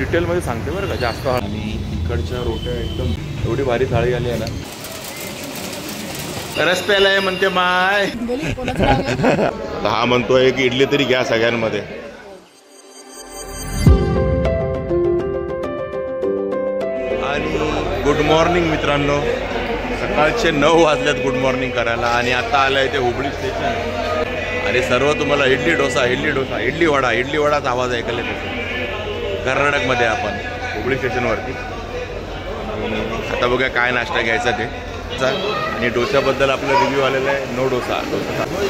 डिटेलमध्ये सांगते बरं का जास्त. आणि इकडच्या रोट्या एकदम एवढी भारी थाळी आली आहे ना. रस प्यायला आहे म्हणते माय. हा म्हणतोय की इडली तरी घ्या सगळ्यांमध्ये. आणि गुड मॉर्निंग मित्रांनो. सकाळचे 9 वाजल्यात गुड मॉर्निंग करायला. आणि आता आलंय ते हुबळी स्टेशन. आणि सर्व तुम्हाला इडली डोसा इडली वडाचा आवाज ऐकायला येतो. कर्नाटकमध्ये आपण हुबळी स्टेशनवरती. आता बघा काय नाश्ता घ्यायचा ते. आणि डोस्याबद्दल आपला रिव्ह्यू आलेला आहे. नो डोसा.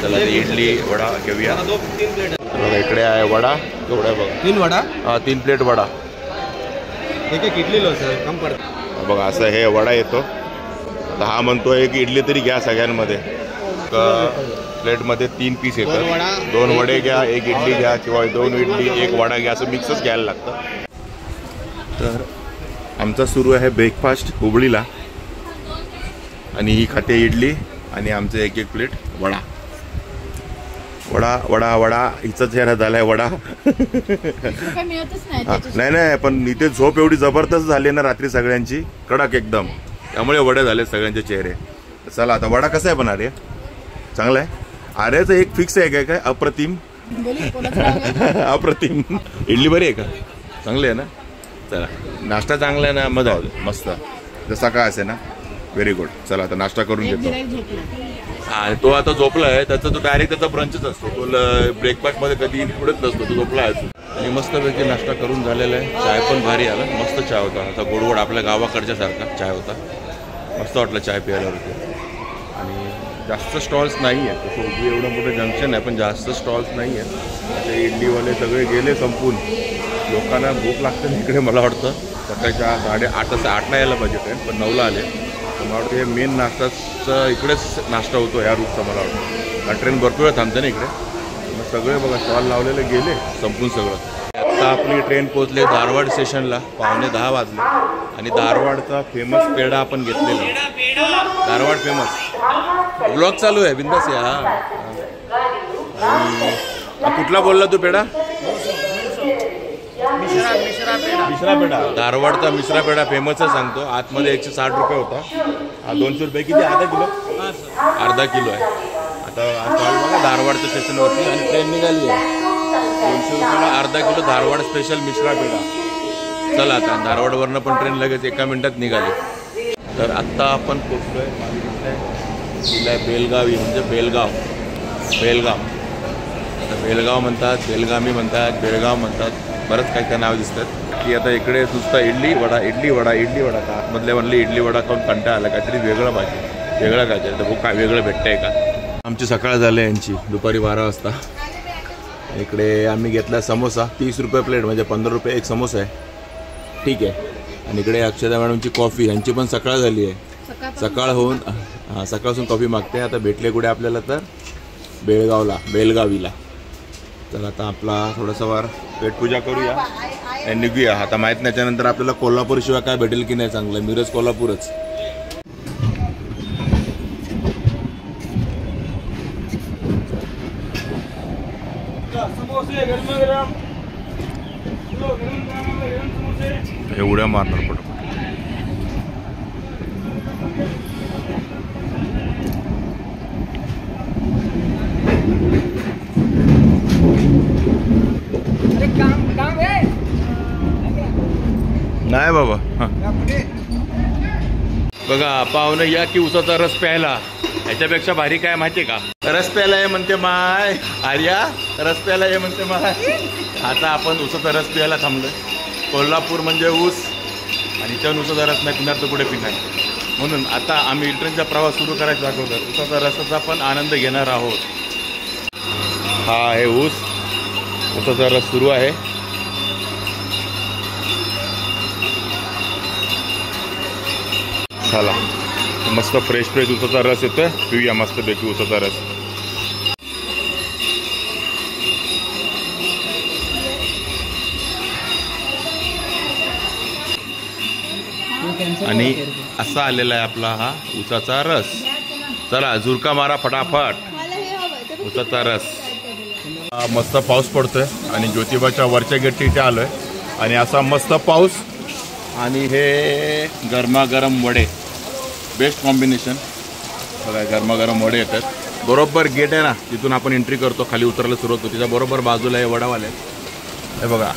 चला ते इडली वडा घेऊया. बघा इकडे आहे वडा. केवढा बघा 3 वडा. 3 प्लेट वडा. एक इडली लोसं कम पडतं बघा. असं हे वडा येतो. आता हा म्हणतोय की इडली तरी घ्या सगळ्यांमध्ये. प्लेटमध्ये 3 पीस येतात. 2 वडे घ्या, 1 इडली घ्या किंवा 2 इडली 1 वडा घ्या. असं मिक्सच घ्यायला लागतं. तर आमचा सुरू आहे ब्रेकफास्ट हुबळीला. आणि ही खाते इडली आणि आमचं 1 प्लेट वडा. वडा हिचा चेहरा झालाय वडा. नाही पण इथे झोप एवढी जबरदस्त झाली ना रात्री सगळ्यांची कडक एकदम. त्यामुळे वडे झाले सगळ्यांचे चेहरे. चला आता वडा कसा आहे पण अरे चांगला आहे. आर्याचं एक फिक्स आहे काय अप्रतिम. अप्रतिम. इडली बरी आहे का? चांगली आहे ना. चला नाश्ता चांगला आहे ना. मजा होते मस्त जसा काय असे ना. Very good. चला आता नाश्ता करून घेतो. आणि तो आता झोपला आहे. त्याचा तो डायरेक्ट त्याचा ब्रंचच असतो. तो ब्रेकफास्टमध्ये कधी पुढेच नसतो. तो झोपला आहे. आणि मस्तपैकी नाश्ता करून झालेला आहे. चाय पण भारी आला. मस्त चाय होता. आता गोडगोड आपल्या गावाकडच्या सारखा चाय होता. मस्त वाटलं चाय प्यायला होते. आणि जास्त स्टॉल्स नाही आहेत. तसं उभी एवढं मोठं जंक्शन आहे पण जास्त स्टॉल्स नाही आहेत. आता इडलीवाले सगळे गेले संपून. लोकांना भूक लागते इकडे. मला वाटतं सकाळच्या 8:30 यायला पाहिजे ट्रेन पण 9ला आले. मला वाटतं हे मेन नाश्ताचं इकडेच नाश्ता होतो ह्या रूटचा. मला वाटतं कारण ट्रेन भरपूर वेळ थांबते ना इकडे. मग सगळे बघा स्टॉल लावलेले गेले संपून सगळं. आता आपली ट्रेन पोहोचली धारवाड स्टेशनला. 9:15 वाजले. आणि धारवाडचा फेमस पेढा आपण घेतलेला. धारवाड फेमस. ब्लॉग चालू आहे बिंदास या. आणि कुठला बोलला तू पेढा? मिश्रा पेढा. धारवाडचा मिश्रा पेढा फेमस आहे सांगतो. आतमध्ये 160 रुपये होता. हा 200 रुपये. किती? अर्धा किलो. अर्धा किलो आहे. आता स्टॉल बघा धारवाडच्या स्टेशनवरती. आणि ट्रेन निघाली आहे. 200 रुपयाला अर्धा किलो धारवाड स्पेशल मिश्रा पेढा. चला आता धारवाडवरनं पण ट्रेन लगेच 1 मिनिटात निघाली. तर आत्ता आपण पोचलोय. जिल्हा बेलगावी म्हणजे बेलगाव. आता बेलगाव म्हणतात, बेलगामी म्हणतात, बेळगाव म्हणतात. बरंच काही काय नाव दिसतात. की आता इकडे नुसता इडली वडा. का आतमधल्या म्हणले इडली वडा खाऊन कंटाळा आला. काहीतरी वेगळं पाहिजे. वेगळं काय तर भाऊ काय वेगळं भेटतंय का? आमची सकाळ झाली यांची दुपारी 12 वाजता. इकडे आम्ही घेतला समोसा. 30 रुपये प्लेट म्हणजे 15 रुपये एक समोसा आहे. ठीक आहे. आणि इकडे अक्षदा मॅडमची कॉफी. यांची पण सकाळ झाली आहे. सकाळ होऊन सकाळपासून कॉफी मागते. आता भेटले कुठे आपल्याला तर बेलगावीला. तर आता आपला थोडंसं वर पेटपूजा करूया आणि निघूया. आता माहीत नाही त्याच्यानंतर आपल्याला कोल्हापूर शिवाय काय भेटेल की नाही चांगलं. मिरज कोल्हापूरच. एवढ्या मारणार पडतो. नाही बाबा. बघा पाहुणे या की उसाचा रस प्यायला. याच्यापेक्षा भारी काय माहितीये का? रस प्यायला आहे म्हणते माय. आर्या रस प्यायला आहे म्हणते माय. आता आपण उसाचा रस प्यायला थांबलोय. कोल्हापूर म्हणजे ऊस. आणि त्या उसाचा रस नाही पिणार तर कुठे पिणार. म्हणून आता आम्ही ट्रेनचा प्रवास सुरू करायचा अगोदर उसाचा रसाचा पण आनंद घेणार आहोत. हा आहे ऊस. उसाचा रस सुरू आहे. चला मस्त फ्रेश उसाचा रस येतोय. पिऊया मस्तपैकी उसाचा रस. आणि असा आलेला आहे आपला हा उसाचा रस. चला झुरका मारा फटाफट. उसाचा रस. मस्त पाऊस पडतोय आणि ज्योतिबाच्या वरच्या गेटच्या इथे आलोय. आणि असा मस्त पाऊस आणि हे गरमागरम वडे, बेस्ट कॉम्बिनेशन. बघा गरमागरम वडे येतात. बरोबर गेट आहे ना तिथून आपण एंट्री करतो, खाली उतरायला सुरुवात होती, त्याच्या बरोबर बाजूला हे वडावाले. हे बघा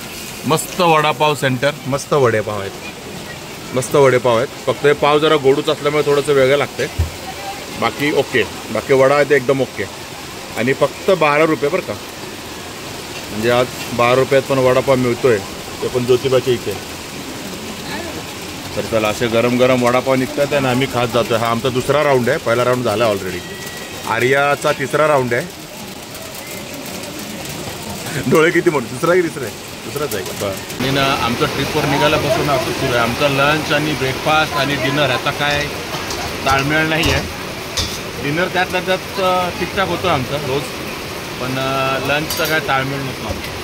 मस्त वडापाव सेंटर, मस्त वडेपाव आहेत, मस्त वडेपाव आहेत. फक्त हे पाव जरा गोडूच असल्यामुळे थोडंसं वेगळं लागते, बाकी ओके. बाकी वडा आहे ते एकदम ओके. आणि फक्त 12 रुपये बरं का, म्हणजे आज 12 रुपयात पण वडापाव मिळतोय, ते पण ज्योतिबाच्या इथे. तर चला असे गरम गरम वडापाव निघतात आहे ना, आम्ही खात जातोय. हा आमचा दुसरा राऊंड आहे, पहिला राऊंड झाला ऑलरेडी. आर्याचा तिसरा राऊंड आहे. डोळे किती मोठे, दुसरा की तिसरा आहे? दुसराच आहे का? बरं. आणि ना आमचं ट्रिपवर निघाल्यापासून असं सुरू आहे आमचं लंच आणि ब्रेकफास्ट आणि डिनर. आता काय ताळमेळ नाही आहे. डिनर त्यातल्या त्यात ठीकठाक होतं आमचं रोज, पण लंचचा काय ताळमेळ नसतो आमचा.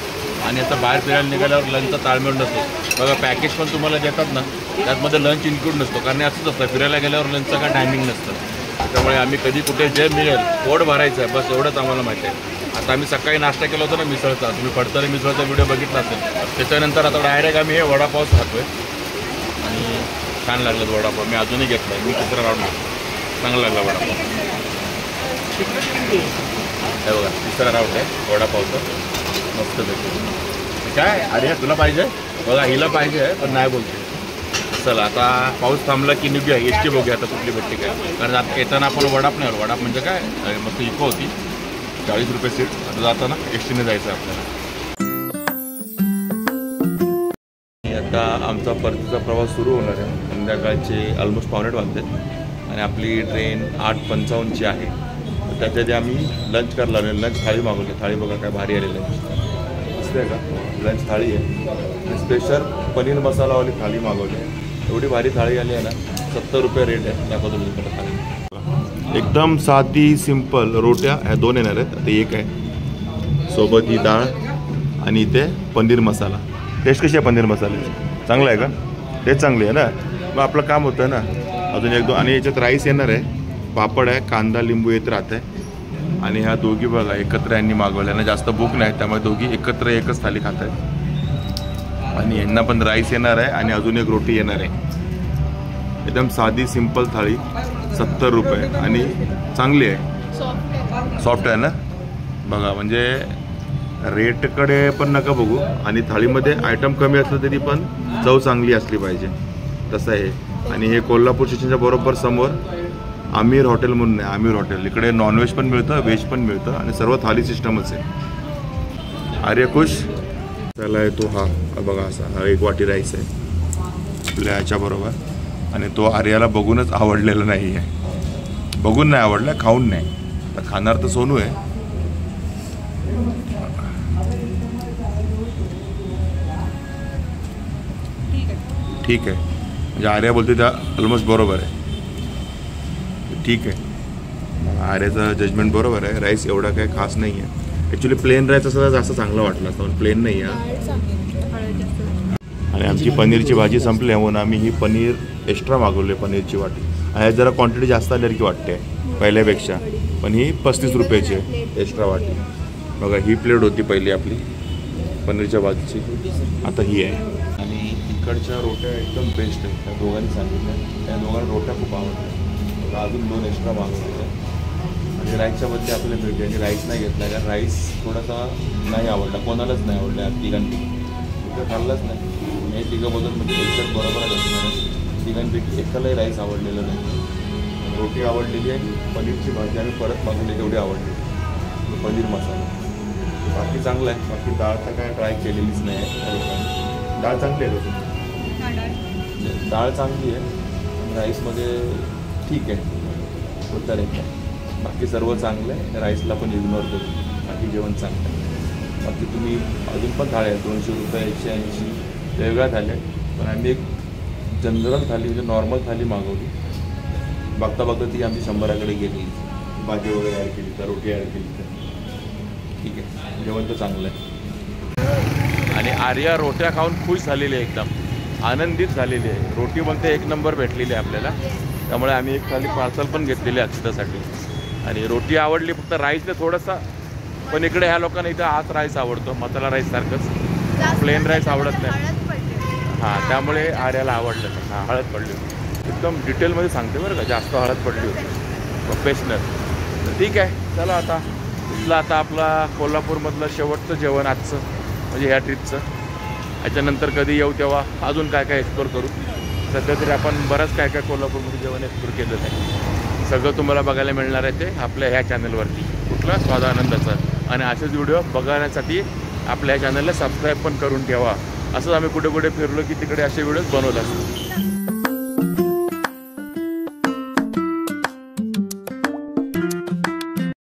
आणि आता बाहेर फिरायला निघाल्यावर लंचचा ताळमेळ नसतो. बघा पॅकेज पण तुम्हाला देतात ना, त्यातमध्ये लंच इन्क्लूड नसतो, कारण असंच असतं फिरायला गेल्यावर लंचचं काय टायमिंग नसतं. त्यामुळे आम्ही कधी कुठे जे मिळेल पोट भरायचं आहे बस, एवढंच आम्हाला माहिती आहे. आता आम्ही सकाळी नाश्ता केला होता ना मिसळचा, तुम्ही पडताना मिसळचा व्हिडिओ बघितला असेल. त्याच्यानंतर आता डायरेक्ट आम्ही हे वडापावच खातोय आणि छान लागलं वडापाव. मी अजूनही घेतला आहे, मी तिसरा राऊंड चांगला लागला वडापाव. हे बघा तिसरा राऊंड आहे वडापावचं, मस्त भेटतो. काय अरे तुला पाहिजे? बघा हिला पाहिजे पण नाही बोलते. चला आता पाऊस थांबला की निघूया, एस टी बघूया आता कुठली भेटते काय. कारण आता येताना आपण वडाप नाही, वडाप म्हणजे काय मस्त इको होती, 40 रुपये सीट. आता जाताना एस टीने जायचं आपल्याला. आता आमचा परतीचा प्रवास सुरू होणार आहे. संध्याकाळचे ऑलमोस्ट 5:15 वाजतात आणि आपली ट्रेन 8:55ची आहे. तर त्याच्या आधी आम्ही लंच करायला लागले. लंच थाळी मागवली. थाळी बघा काय भारी आलेली आहे, दिसते का? लंच थाळी आहे. स्पेशल पनीर मसालावाली थाळी मागवली. एवढी भारी थाळी आली आहे ना, 70 रुपये रेट आहे. त्याबद्दल थाळी एकदम साधी सिंपल. रोट्या ह्या 2 येणार आहेत, आता 1 आहे. सोबत ही डाळ आणि इथे पनीर मसाला. टेस्ट कशी आहे पनीर मसाल्याची? चांगलं आहे का? टेस्ट चांगली आहे ना, मग आपलं काम होतं ना. अजून 1-2 आणि याच्यात राईस येणार आहे, पापड आहे, कांदा लिंबू येत राहत आहे. आणि ह्या दोघी बघा एकत्र यांनी मागवल्या ना, जास्त भूक नाही त्यामुळे दोघी एकत्र एकच थाली खात आहेत. आणि यांना पण राईस येणार आहे आणि अजून 1 रोटी येणार आहे. एकदम साधी सिंपल थाळी, 70 रुपये आणि चांगली आहे, सॉफ्ट आहे ना. बघा म्हणजे रेटकडे पण नका बघू, आणि थाळीमध्ये आयटम कमी असलं तरी पण चव चांगली असली पाहिजे, तसं आहे. आणि हे कोल्हापूर स्टेशनच्या बरोबर समोर आमिर हॉटेल म्हणून आहे. आमिर हॉटेल इकडे नॉनव्हेज पण मिळतं, व्हेज पण मिळतं आणि सर्व थाली सिस्टमच आहे. आर्य खुश त्याला येतो. हा बघा असा हा 1 वाटी राईस आहे आपल्या ह्याच्याबरोबर. आणि तो आर्याला बघूनच आवडलेला नाही आहे, बघून नाही आवडला, खाऊन नाही. तर खाणार तर सोनू आहे. ठीक आहे म्हणजे आर्या बोलते त्या ऑलमोस्ट बरोबर आहे. ठीक आहे, आर्याचं जजमेंट बरोबर आहे. राईस एवढा काही खास नाही आहे. ॲक्च्युली प्लेन राईस असं जास्त चांगलं वाटलं असतं, पण प्लेन नाही आहे. आणि आमची पनीरची भाजी संपली म्हणून आम्ही ही पनीर एक्स्ट्रा मागवली, पनीरची वाटी. ह्यात जरा क्वांटिटी जास्त आल्यासारखी वाटते पहिल्यापेक्षा, पण ही 35 रुपयाची आहे एक्स्ट्रा वाटी. बघा ही प्लेट होती पहिली आपली पनीरच्या भाजीची, आता ही आहे. आणि इकडच्या रोट्या एकदम बेस्ट आहेत, त्या दोघांनी सांगितल्या. त्या दोघांना रोट्या खूप आवडल्या, अजून 2 एक्स्ट्रा मागवल्या. आणि राईसच्या बदली आपल्याला मिळते. आणि राईस नाही घेतला कारण राईस थोडासा नाही आवडला, कोणालाच नाही आवडला. तिघांपैकी तिथं खाल्लंच नाही. हे तिघंबद्दल म्हणजे एक्झॅक्ट बरोबरच असणार आहे. तिघांपैकी एकालाही राईस आवडलेलं नाही. रोटी आवडलेली आहे, पनीरची भाजी आम्ही परत मागवली तेवढी आवडली, पनीर मसाला. बाकी चांगलं आहे. बाकी डाळ तर काय ट्राय केलेलीच नाही आहे लोकांनी. डाळ चांगली आहे तसं, डाळ चांगली आहे. राईसमध्ये ठीक आहे होतं रे. बाकी सर्व चांगलं आहे. राईसला पण इग्नोर करू, बाकी जेवण चांगलं आहे. बाकी तुम्ही अजून पण थाळ्या आहेत 200 रुपये, 180 वेगळ्या थाल्या. पण आम्ही एक जनरल थाली म्हणजे नॉर्मल थाली मागवली. बघता बघता ती आमची 100कडे गेली. भाजी वगैरे ॲड केली तर, रोटी ॲड केली तर ठीक आहे, जेवण तर चांगलं आहे. आणि आर्या रोट्या खाऊन खुश झालेली आहे, एकदम आनंदित झालेली आहे. रोटी बोलते 1 नंबर भेटलेली आहे आपल्याला. त्यामुळे आम्ही एक थाली पार्सल पण घेतलेली आहे अक्षतासाठी. आणि रोटी आवडली, फक्त राईसने थोडासा. पण इकडे ह्या लोकांना इथं हाच राईस आवडतो, मसाला राईस सारखंच, प्लेन राईस आवडत नाही. हां त्यामुळे आर्याला आवडलं नाही. हां हळद पडली होती एकदम डिटेलमध्ये सांगते बरं का, जास्त हळद पडली होती, प्रोफेशनल. तर ठीक आहे, चला आता इथलं आता आपला कोल्हापूरमधलं शेवटचं जेवण आजचं म्हणजे ह्या ट्रिपचं. याच्यानंतर कधी येऊ तेव्हा अजून काय काय एक्सप्लोर करू. सध्या तरी आपण बरंच काय काय कोल्हापूरमध्ये जेवण एक्सप्लोर केलेलं आहे. सगळं तुम्हाला बघायला मिळणार आहे ते आपल्या ह्या चॅनलवरती, कुठला स्वादानंदाचा. आणि असेच व्हिडिओ बघण्यासाठी आपल्या चॅनलला सबस्क्राईब पण करून ठेवा. असंच आम्ही कुठे कुठे फिरलो की तिकडे असे व्हिडिओज बनवत असतो.